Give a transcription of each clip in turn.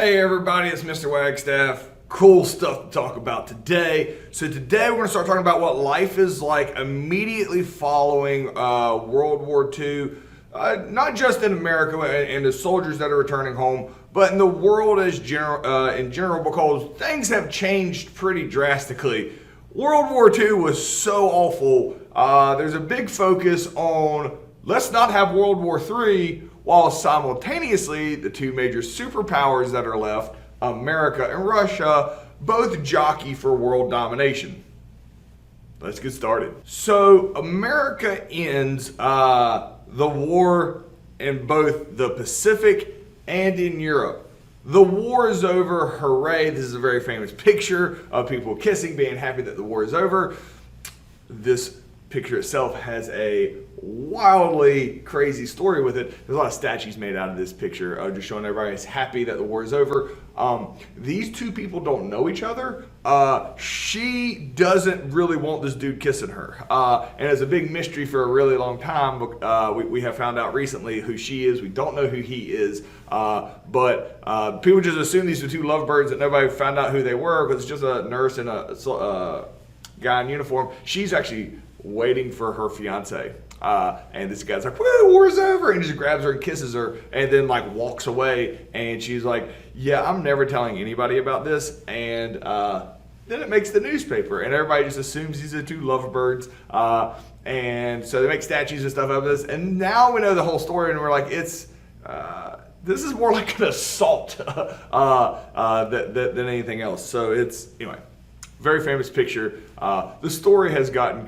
Hey everybody, it's Mr. Wagstaff. Cool stuff to talk about today. So today we're going to start talking about what life is like immediately following World War II, not just in America and the soldiers that are returning home, but in the world in general, because things have changed pretty drastically. World War II was so awful. There's a big focus on let's not have World War III, while simultaneously the two major superpowers that are left, America and Russia, both jockey for world domination. Let's get started. So America ends the war in both the Pacific and in Europe. The war is over, hooray. This is a very famous picture of people kissing, being happy that the war is over. This picture itself has a wildly crazy story with it. There's a lot of statues made out of this picture, just showing everybody is happy that the war is over. These two people don't know each other. She doesn't really want this dude kissing her. And it's a big mystery for a really long time. We have found out recently who she is. We don't know who he is. But people just assume these are two lovebirds that nobody found out who they were because it's just a nurse and a guy in uniform. She's actually waiting for her fiance. And this guy's like, woo, war's over. And he just grabs her and kisses her and then like walks away. And she's like, yeah, I'm never telling anybody about this. And then it makes the newspaper and everybody just assumes these are two lovebirds. And so they make statues and stuff of this. And now we know the whole story and we're like, this is more like an assault than anything else. So anyway. Very famous picture. The story has gotten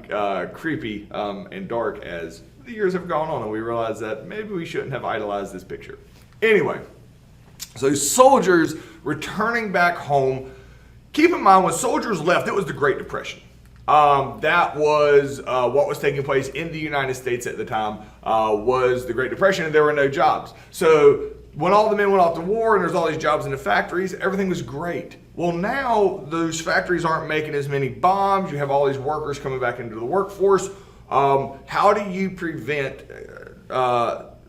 creepy and dark as the years have gone on, and we realize that maybe we shouldn't have idolized this picture. Anyway, so soldiers returning back home. Keep in mind, when soldiers left, it was the Great Depression. That was what was taking place in the United States at the time, was the Great Depression, and there were no jobs. So when all the men went off to war and there's all these jobs in the factories, everything was great. Well, now those factories aren't making as many bombs. You have all these workers coming back into the workforce. How do you prevent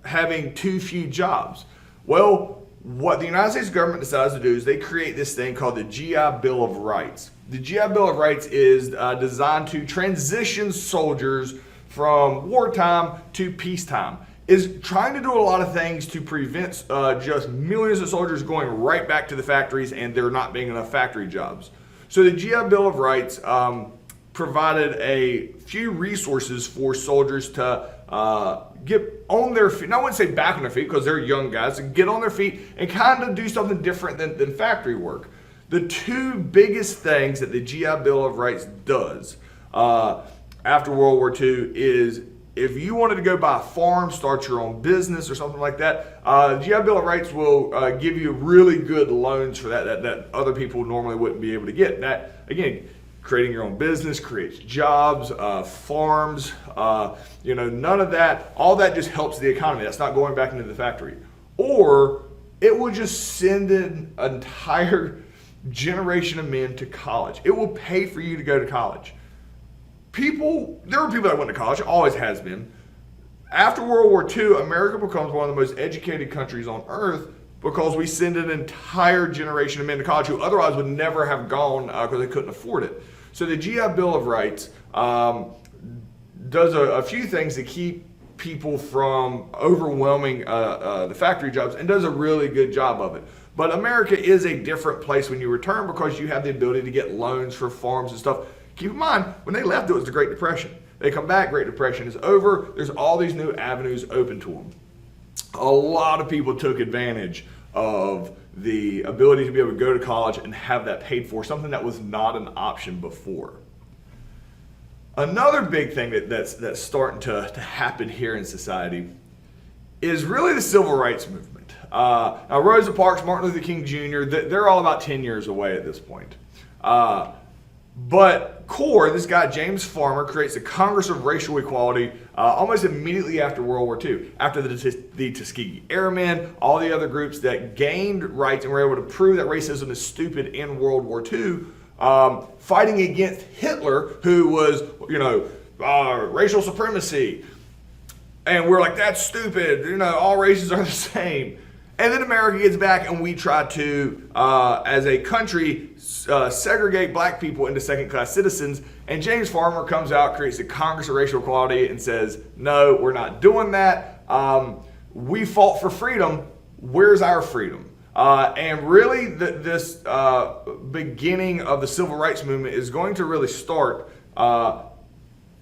having too few jobs? Well, what the United States government decides to do is they create this thing called the GI Bill of Rights. The GI Bill of Rights is designed to transition soldiers from wartime to peacetime. Is trying to do a lot of things to prevent just millions of soldiers going right back to the factories and there not being enough factory jobs. So the GI Bill of Rights provided a few resources for soldiers to get on their feet. Now, I wouldn't say back on their feet because they're young guys, to get on their feet and kind of do something different than factory work. The two biggest things that the GI Bill of Rights does after World War II is if you wanted to go buy a farm, start your own business or something like that, GI Bill of Rights will give you really good loans for that other people normally wouldn't be able to get. That, again, creating your own business creates jobs, farms, none of that. All that just helps the economy. That's not going back into the factory. Or it will just send an entire generation of men to college. It will pay for you to go to college. There were people that went to college, always has been. After World War II, America becomes one of the most educated countries on earth because we send an entire generation of men to college who otherwise would never have gone because they couldn't afford it. So the GI Bill of Rights does a few things to keep people from overwhelming the factory jobs and does a really good job of it. But America is a different place when you return because you have the ability to get loans for farms and stuff. Keep in mind, when they left, it was the Great Depression. They come back, Great Depression is over. There's all these new avenues open to them. A lot of people took advantage of the ability to be able to go to college and have that paid for, something that was not an option before. Another big thing that's starting to happen here in society is really the civil rights movement. Now, Rosa Parks, Martin Luther King Jr., they're all about 10 years away at this point. But CORE, this guy, James Farmer, creates a Congress of Racial Equality almost immediately after World War II. After the Tuskegee Airmen, all the other groups that gained rights and were able to prove that racism is stupid in World War II, fighting against Hitler, who was, racial supremacy. And we're like, that's stupid. All races are the same. And then America gets back and we try to, as a country, segregate black people into second-class citizens. And James Farmer comes out, creates the Congress of Racial Equality and says, no, we're not doing that. We fought for freedom. Where's our freedom? And really, this beginning of the civil rights movement is going to really start at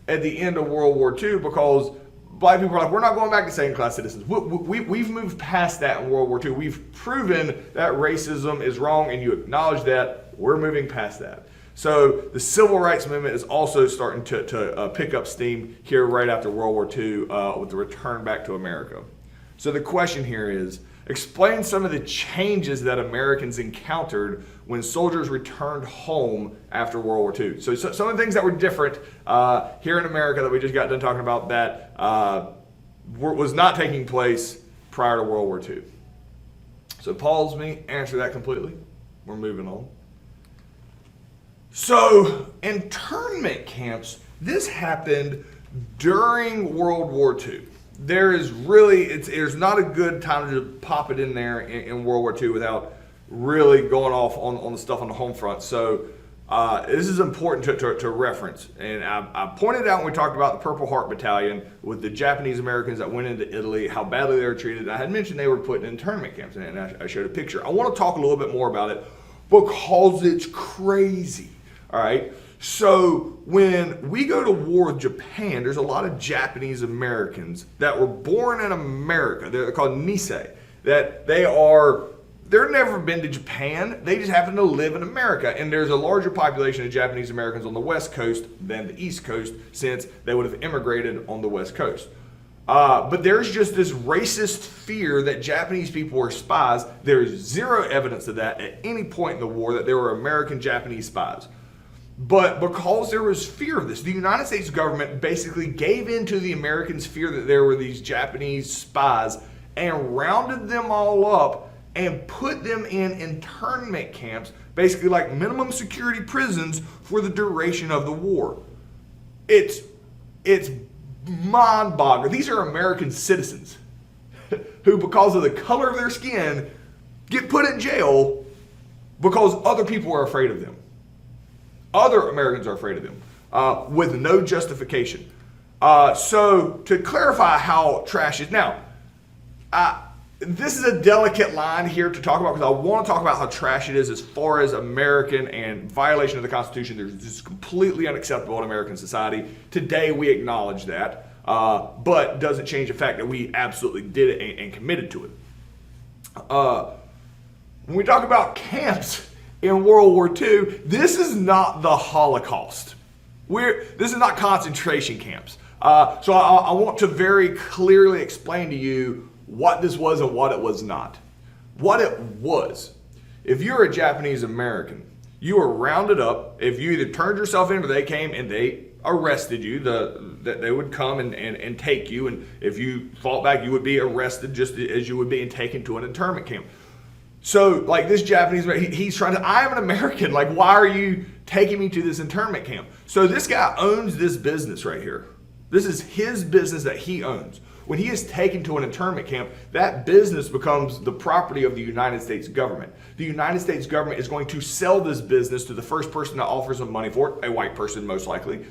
the end of World War II, because black people are like, we're not going back to second-class citizens. We've moved past that in World War II. We've proven that racism is wrong, and you acknowledge that. We're moving past that. So the civil rights movement is also starting to pick up steam here right after World War II with the return back to America. So the question here is, explain some of the changes that Americans encountered when soldiers returned home after World War II. So some of the things that were different here in America that we just got done talking about that was not taking place prior to World War II. So pause me, answer that completely. We're moving on. So internment camps, this happened during World War II. There's not a good time to pop it in there in World War II without really going off on the stuff on the home front. So this is important to reference. And I pointed out when we talked about the Purple Heart Battalion with the Japanese Americans that went into Italy, how badly they were treated. I had mentioned they were put in internment camps, and I showed a picture. I want to talk a little bit more about it because it's crazy. All right. So when we go to war with Japan, there's a lot of Japanese Americans that were born in America. They're called Nisei. That they're never been to Japan. They just happen to live in America. And there's a larger population of Japanese Americans on the West Coast than the East Coast, since they would have immigrated on the West Coast. But there's just this racist fear that Japanese people were spies. There's zero evidence of that at any point in the war that there were American Japanese spies. But because there was fear of this, the United States government basically gave in to the Americans' fear that there were these Japanese spies and rounded them all up and put them in internment camps, basically like minimum security prisons for the duration of the war. It's mind-boggling. These are American citizens who, because of the color of their skin, get put in jail because other people are afraid of them. Other Americans are afraid of them with no justification. So to clarify how trash is, now, this is a delicate line here to talk about because I want to talk about how trash it is as far as American and violation of the Constitution. This is completely unacceptable in American society. Today we acknowledge that, but doesn't change the fact that we absolutely did it and committed to it. When we talk about camps in World War II, this is not the Holocaust. This is not concentration camps. So I want to very clearly explain to you what this was and what it was not. What it was, if you're a Japanese American, you were rounded up. If you either turned yourself in or they came and they arrested you, they would come and take you. And if you fought back, you would be arrested just as you would be and taken to an internment camp. So, like this Japanese, he's trying to, I am an American. Like, why are you taking me to this internment camp? So this guy owns this business right here. This is his business that he owns. When he is taken to an internment camp, that business becomes the property of the United States government. The United States government is going to sell this business to the first person that offers them money for it, a white person most likely,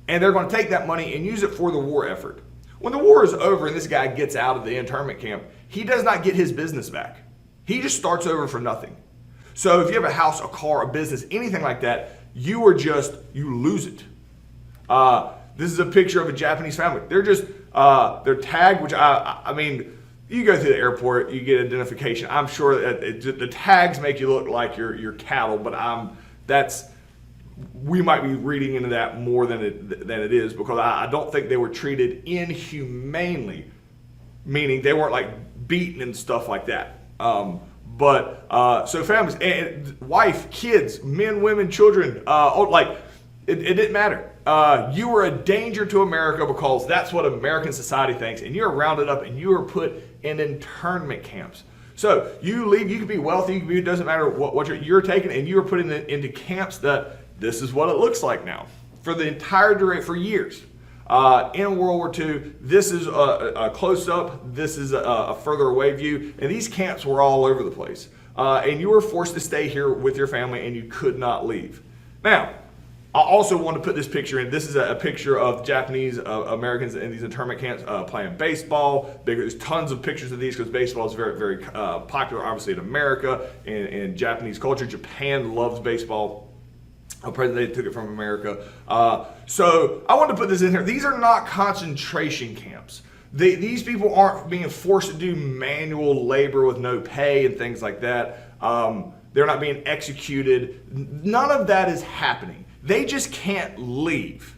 and they're going to take that money and use it for the war effort. When the war is over and this guy gets out of the internment camp, he does not get his business back. He just starts over for nothing. So if you have a house, a car, a business, anything like that, you lose it. This is a picture of a Japanese family. They're tagged, which I mean, you go through the airport, you get identification. I'm sure that the tags make you look like you're cattle, but we might be reading into that more than it is, because I don't think they were treated inhumanely, meaning they weren't like beaten and stuff like that. So families, and wife, kids, men, women, children, it didn't matter. You were a danger to America because that's what American society thinks, and you're rounded up and you are put in internment camps. So you leave, you could be wealthy, it doesn't matter what you're taken, and you are put into camps that this is what it looks like now for the entire duration, for years. in World War II. This is a close-up. This is a further away view. And these camps were all over the place. And you were forced to stay here with your family, and you could not leave. Now, I also want to put this picture in. This is a picture of Japanese Americans in these internment camps playing baseball. There's tons of pictures of these because baseball is very, very popular, obviously, in America and in Japanese culture. Japan loves baseball. They took it from America. So I wanted to put this in here. These are not concentration camps. These people aren't being forced to do manual labor with no pay and things like that. They're not being executed. None of that is happening. They just can't leave.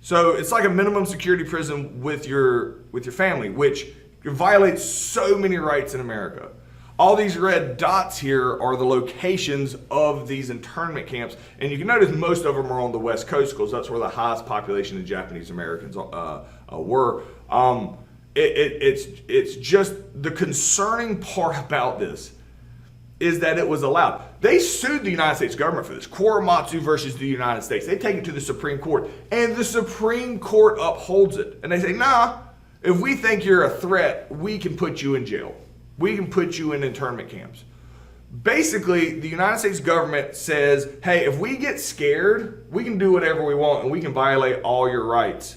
So it's like a minimum security prison with your family, which violates so many rights in America. All these red dots here are the locations of these internment camps, and you can notice most of them are on the West Coast because that's where the highest population of Japanese Americans were. It's just the concerning part about this is that it was allowed. They sued the United States government for this. Korematsu versus the United States. They take it to the Supreme Court, and the Supreme Court upholds it. And they say, nah, if we think you're a threat, we can put you in jail. We can put you in internment camps. Basically, the United States government says, hey, if we get scared, we can do whatever we want, and we can violate all your rights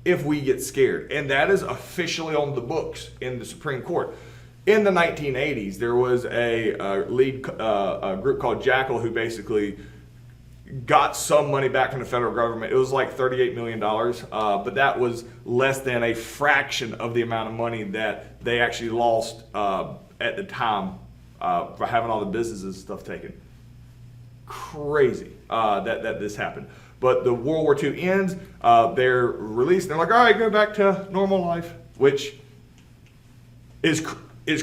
if we get scared. And that is officially on the books in the Supreme Court. In the 1980s, there was a lead group called Jackal who basically got some money back from the federal government. It was like $38 million, but that was less than a fraction of the amount of money that they actually lost at the time for having all the businesses and stuff taken. Crazy that this happened. But the World War II ends, they're released, and they're like, all right, go back to normal life, which is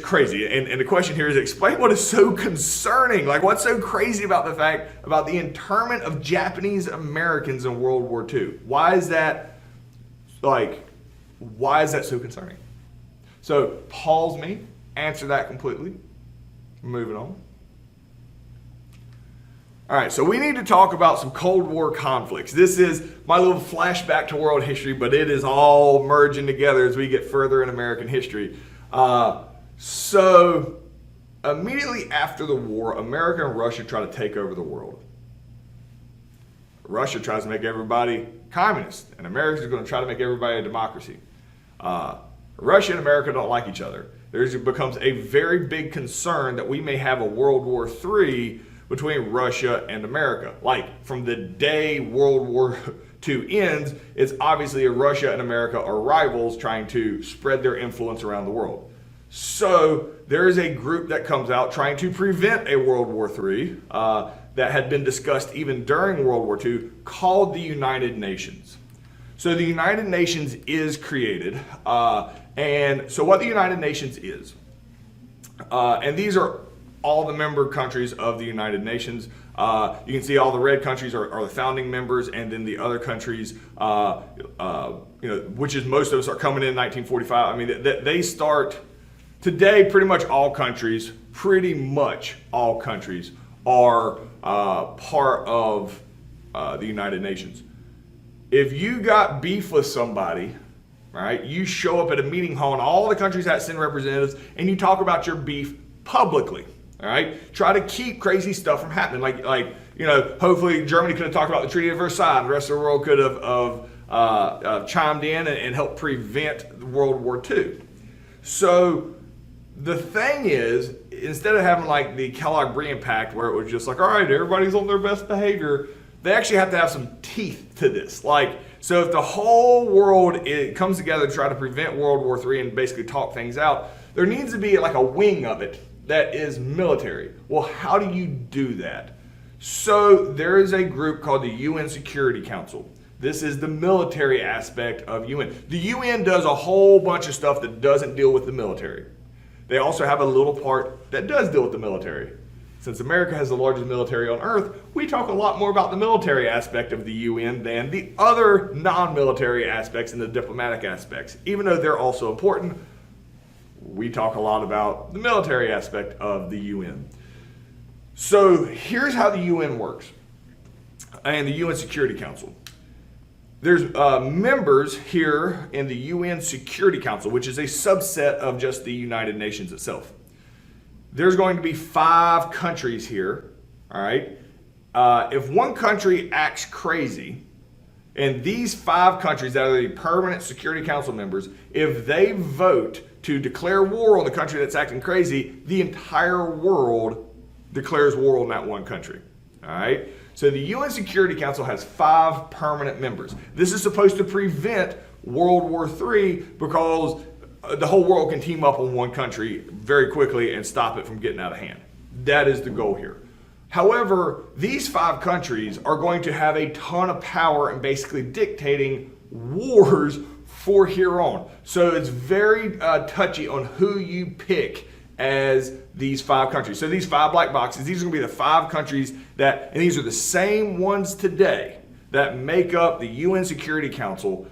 crazy. And the question here is, explain what is so concerning. Like, what's so crazy about the internment of Japanese Americans in World War II? Why is that so concerning? So pause me, answer that completely. Moving on. All right, so we need to talk about some Cold War conflicts. This is my little flashback to world history, but it is all merging together as we get further in American history. So immediately after the war, America and Russia try to take over the world. Russia tries to make everybody communist, and America is going to try to make everybody a democracy. Russia and America don't like each other. There becomes a very big concern that we may have a World War III between Russia and America. Like, from the day World War II ends, it's obviously Russia and America are rivals trying to spread their influence around the world. So there is a group that comes out trying to prevent a World War III that had been discussed even during World War II, called the United Nations. So the United Nations is created. And so what the United Nations is, and these are all the member countries of the United Nations. You can see all the red countries are the founding members, and then the other countries, which is most of us are coming in 1945. I mean, they start today. Pretty much all countries are part of the United Nations. If you got beef with somebody, right, you show up at a meeting hall and all the countries that send representatives, and you talk about your beef publicly. All right, try to keep crazy stuff from happening. Like hopefully Germany could have talked about the Treaty of Versailles. The rest of the world could have chimed in and helped prevent World War II. So the thing is, instead of having like the Kellogg-Briand Pact, where it was just like, all right, everybody's on their best behavior, they actually have to have some teeth to this. So if the whole world comes together to try to prevent World War III and basically talk things out, there needs to be like a wing of it that is military. Well, how do you do that? So there is a group called the UN Security Council. This is the military aspect of UN. The UN does a whole bunch of stuff that doesn't deal with the military. They also have a little part that does deal with the military. Since America has the largest military on earth, we talk a lot more about the military aspect of the UN than the other non-military aspects and the diplomatic aspects. Even though they're also important, we talk a lot about the military aspect of the UN. So here's how the UN works, and the UN Security Council. there's members here in the UN Security Council, which is a subset of just the United Nations itself. There's going to be 5 countries here, all right? If one country acts crazy, and these 5 countries that are the permanent Security Council members, if they vote to declare war on the country that's acting crazy, the entire world declares war on that one country, all right? So the UN Security Council has 5 permanent members. This is supposed to prevent World War III because the whole world can team up on one country very quickly and stop it from getting out of hand. That is the goal here. However, these 5 countries are going to have a ton of power in basically dictating wars for here on. So it's very touchy on who you pick as these 5 countries. So these 5 black boxes, these are going to be the 5 countries that, and these are the same ones today that make up the UN Security Council.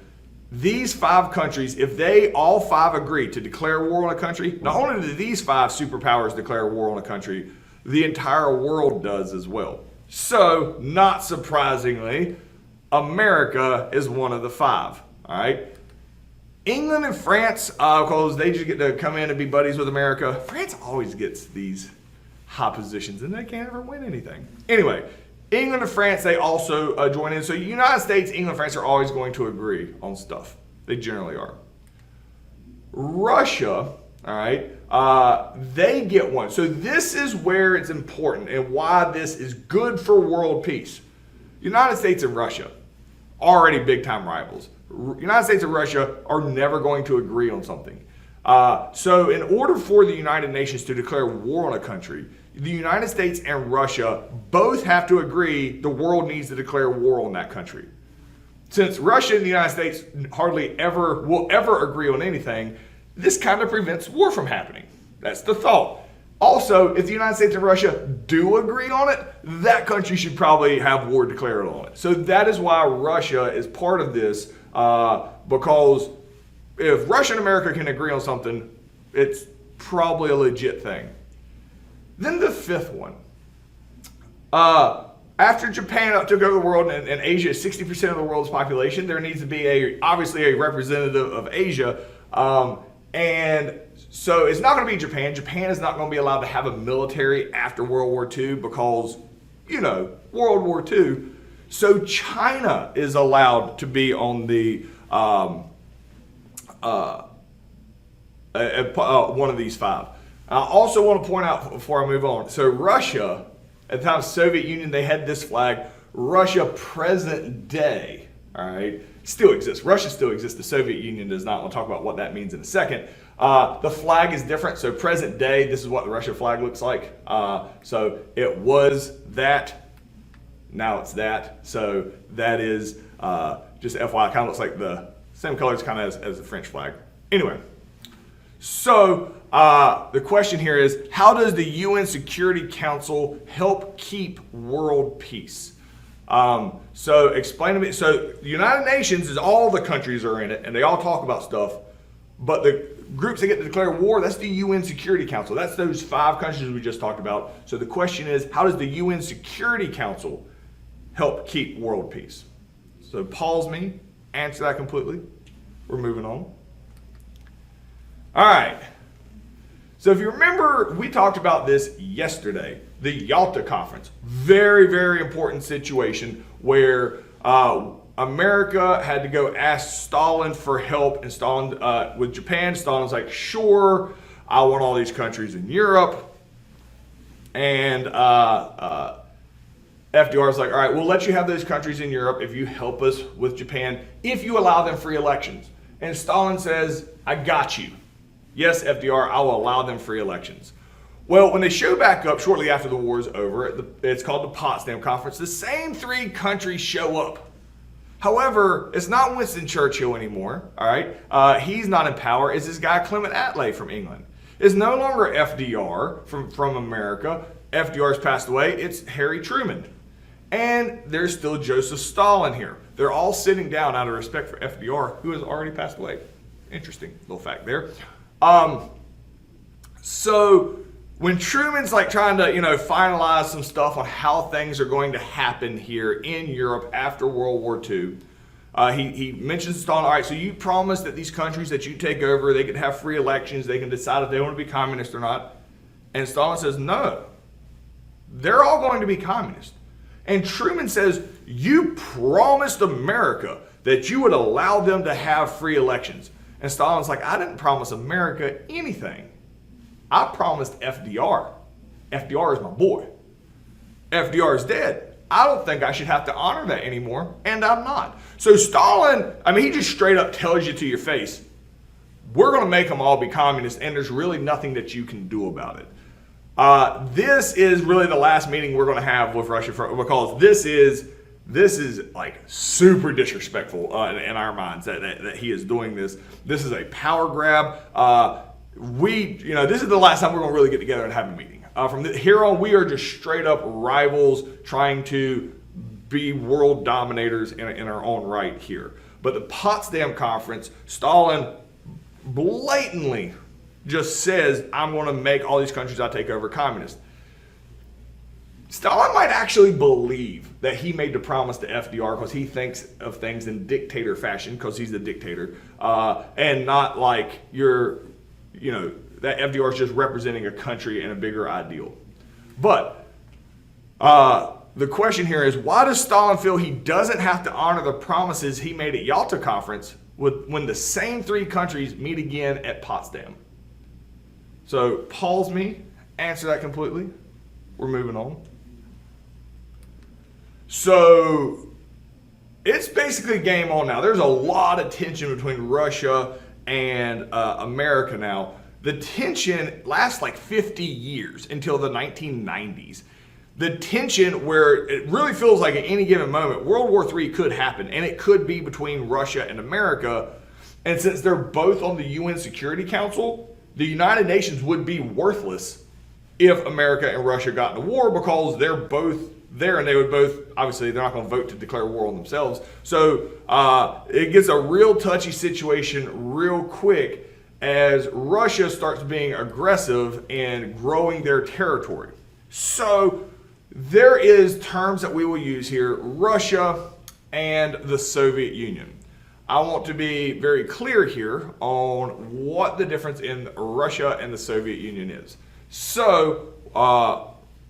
These 5 countries, if they all 5 agree to declare war on a country, not only do these 5 superpowers declare war on a country, the entire world does as well. So, not surprisingly, America is one of the 5, all right? England and France, because they just get to come in and be buddies with America. France always gets these high positions and they can't ever win anything. Anyway, England and France, they also join in. So United States, England, and France are always going to agree on stuff. They generally are. Russia, all right, they get one. So this is where it's important and why this is good for world peace. United States and Russia, already big time rivals. United States and Russia are never going to agree on something. So in order for the United Nations to declare war on a country, the United States and Russia both have to agree the world needs to declare war on that country. Since Russia and the United States hardly ever will ever agree on anything, this kind of prevents war from happening. That's the thought. Also, if the United States and Russia do agree on it, that country should probably have war declared on it. So that is why Russia is part of this, because if Russia and America can agree on something, it's probably a legit thing. Then the 5th one. After Japan took over the world and Asia is 60% of the world's population, there needs to be obviously a representative of Asia. And so it's not going to be Japan. Japan is not going to be allowed to have a military after World War II because, World War II. So China is allowed to be on the one of these 5. I also want to point out before I move on. So Russia, at the time of the Soviet Union, they had this flag. Russia present day, all right, still exists. Russia still exists. The Soviet Union does not. We'll talk about what that means in a second. The flag is different. So present day, this is what the Russia flag looks like. So it was that. Now it's that. So that is just FYI. Kind of looks like the same colors kind of as the French flag. Anyway, so the question here is, how does the UN Security Council help keep world peace? So explain to me. So the United Nations is all the countries are in it, and they all talk about stuff. But the groups that get to declare war, that's the UN Security Council. That's those 5 countries we just talked about. So the question is, how does the UN Security Council help keep world peace? So pause me, answer that completely. We're moving on. All right. So if you remember, we talked about this yesterday, the Yalta Conference. Very, very important situation where America had to go ask Stalin for help, and Stalin, with Japan, Stalin's like, sure, I want all these countries in Europe. And FDR's like, all right, we'll let you have those countries in Europe if you help us with Japan, if you allow them free elections. And Stalin says, I got you. Yes, FDR, I will allow them free elections. Well, when they show back up shortly after the war is over, it's called the Potsdam Conference, the same 3 countries show up. However, it's not Winston Churchill anymore, all right? He's not in power. It's this guy Clement Attlee from England. It's no longer FDR from America. FDR's passed away. It's Harry Truman. And there's still Joseph Stalin here. They're all sitting down out of respect for FDR, who has already passed away. Interesting little fact there. So when Truman's like trying to, finalize some stuff on how things are going to happen here in Europe after World War II, He mentions to Stalin, all right, so you promised that these countries that you take over, they could have free elections, they can decide if they want to be communist or not. And Stalin says, no, they're all going to be communist. And Truman says, you promised America that you would allow them to have free elections. And Stalin's like, I didn't promise America anything. I promised FDR. FDR is my boy. FDR is dead. I don't think I should have to honor that anymore, and I'm not. So Stalin, he just straight up tells you to your face, we're going to make them all be communists, and there's really nothing that you can do about it. This is really the last meeting we're going to have with Russia because this is like super disrespectful in our minds that he is doing this. This is a power grab. This is the last time we're going to really get together and have a meeting. From here on, we are just straight up rivals trying to be world dominators in our own right here. But the Potsdam Conference, Stalin blatantly just says, I'm going to make all these countries I take over communist. Stalin might actually believe that he made the promise to FDR because he thinks of things in dictator fashion because he's the dictator, and not like that FDR is just representing a country and a bigger ideal. But the question here is, why does Stalin feel he doesn't have to honor the promises he made at Yalta Conference when the same three countries meet again at Potsdam? So pause me, answer that completely. We're moving on. So it's basically game on now. There's a lot of tension between Russia and America now. The tension lasts like 50 years until the 1990s. The tension where it really feels like at any given moment, World War III could happen, and it could be between Russia and America. And since they're both on the UN Security Council, the United Nations would be worthless if America and Russia got into war because they're both there and they would both, obviously, they're not going to vote to declare war on themselves. So it gets a real touchy situation real quick as Russia starts being aggressive and growing their territory. So there is terms that we will use here, Russia and the Soviet Union. I want to be very clear here on what the difference in Russia and the Soviet Union is. So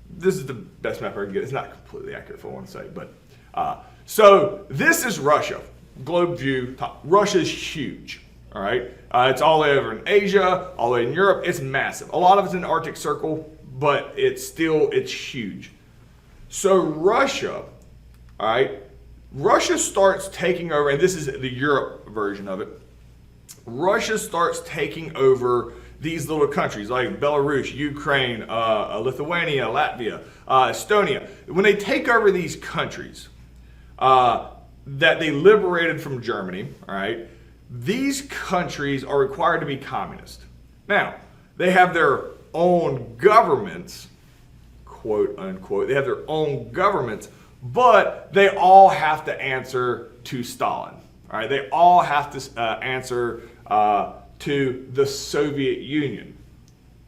this is the best map I can get. It's not completely accurate for what I want to say, but so this is Russia. Globe view, top. Russia's huge. All right, it's all over in Asia, all the way in Europe. It's massive. A lot of it's in the Arctic Circle, but it's huge. So Russia, all right, Russia starts taking over, and this is the Europe version of it. Russia starts taking over these little countries like Belarus, Ukraine, Lithuania, Latvia, Estonia. When they take over these countries that they liberated from Germany, all right, these countries are required to be communist. Now, they have their own governments, quote unquote, they have their own governments, but they all have to answer to Stalin. All right, they all have to answer to the Soviet Union.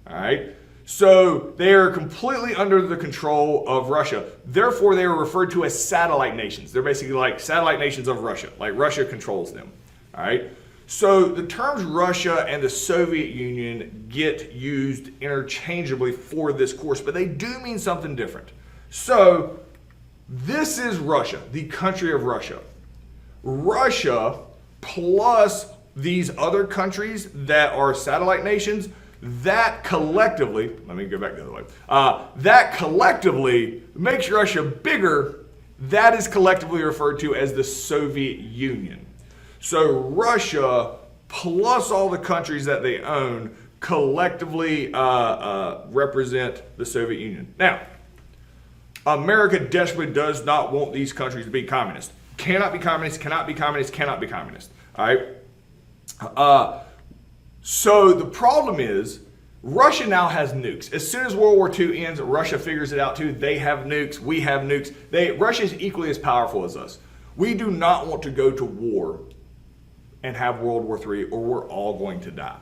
All right, so they are completely under the control of Russia. Therefore, they are referred to as satellite nations. They're basically like satellite nations of Russia. Like Russia controls them. All right. So the terms Russia and the Soviet Union get used interchangeably for this course, but they do mean something different. So this is Russia, the country of Russia. Russia plus these other countries that are satellite nations, that collectively, let me go back the other way, that collectively makes Russia bigger. That is collectively referred to as the Soviet Union. So Russia plus all the countries that they own collectively represent the Soviet Union. Now, America desperately does not want these countries to be communist. Cannot be communist, cannot be communist, cannot be communist. All right? So the problem is Russia now has nukes. As soon as World War II ends, Russia figures it out too. They have nukes, we have nukes. Russia is equally as powerful as us. We do not want to go to war and have World War III, or we're all going to die.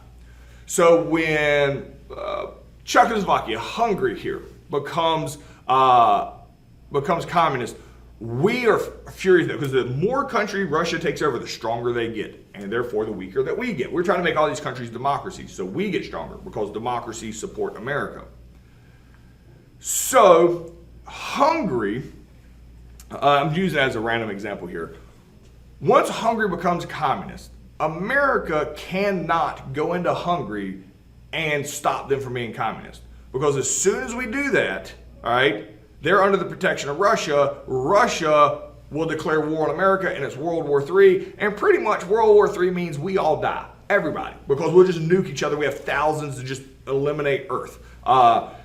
So when Czechoslovakia, Hungary here, becomes communist, We are furious because the more country Russia takes over, the stronger they get, and therefore the weaker that we get. We're trying to make all these countries democracies, so we get stronger because democracies support America. So Hungary, I'm using it as a random example here. Once Hungary becomes communist, America cannot go into Hungary and stop them from being communist. Because as soon as we do that, all right, they're under the protection of Russia. Russia will declare war on America, and it's World War III. And pretty much World War III means we all die. Everybody. Because we'll just nuke each other. We have thousands to just eliminate Earth.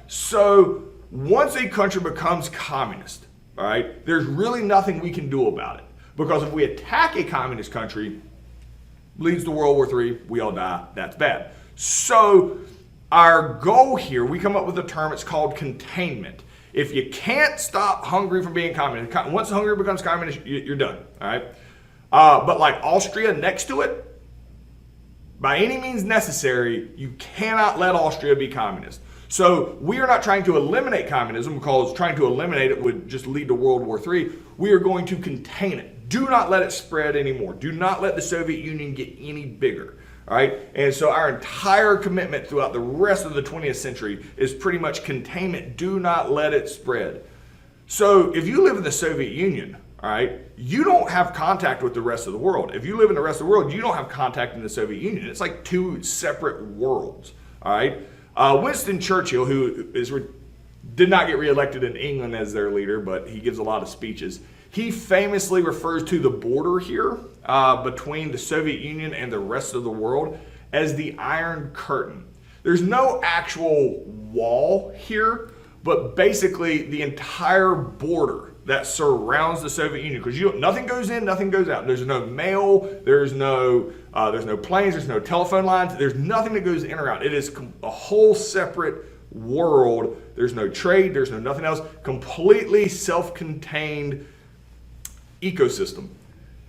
So once a country becomes communist, all right, there's really nothing we can do about it. Because if we attack a communist country, leads to World War III, we all die. That's bad. So our goal here, we come up with a term, it's called containment. If you can't stop Hungary from being communist, once Hungary becomes communist, you're done, all right? But like Austria next to it, by any means necessary, you cannot let Austria be communist. So we are not trying to eliminate communism because trying to eliminate it would just lead to World War III. We are going to contain it. Do not let it spread anymore. Do not let the Soviet Union get any bigger. All right, and so our entire commitment throughout the rest of the 20th century is pretty much containment. Do not let it spread. So if you live in the Soviet Union, all right, you don't have contact with the rest of the world. If you live in the rest of the world, you don't have contact in the Soviet Union. It's like two separate worlds. All right, Winston Churchill, who did not get reelected in England as their leader, but he gives a lot of speeches. He famously refers to the border here between the Soviet Union and the rest of the world as the Iron Curtain. There's no actual wall here, but basically the entire border that surrounds the Soviet Union, because nothing goes in, nothing goes out. There's no mail, there's no planes, there's no telephone lines, there's nothing that goes in or out. It is a whole separate world. There's no trade, there's no nothing else. Completely self-contained ecosystem.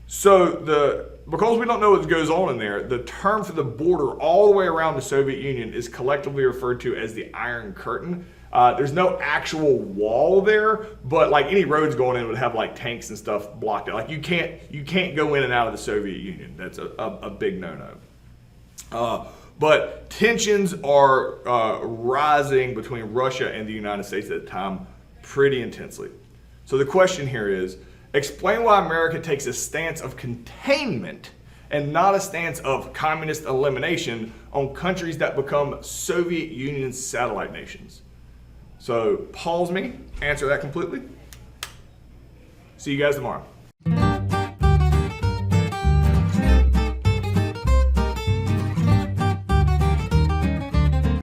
So because we don't know what goes on in there, the term for the border all the way around the Soviet Union is collectively referred to as the Iron Curtain. There's no actual wall there, but like any roads going in would have like tanks and stuff blocked it. Like you can't go in and out of the Soviet Union. That's a big no-no. But tensions are rising between Russia and the United States at the time pretty intensely. So the question here is, explain why America takes a stance of containment and not a stance of communist elimination on countries that become Soviet Union satellite nations. So pause me, answer that completely. See you guys tomorrow.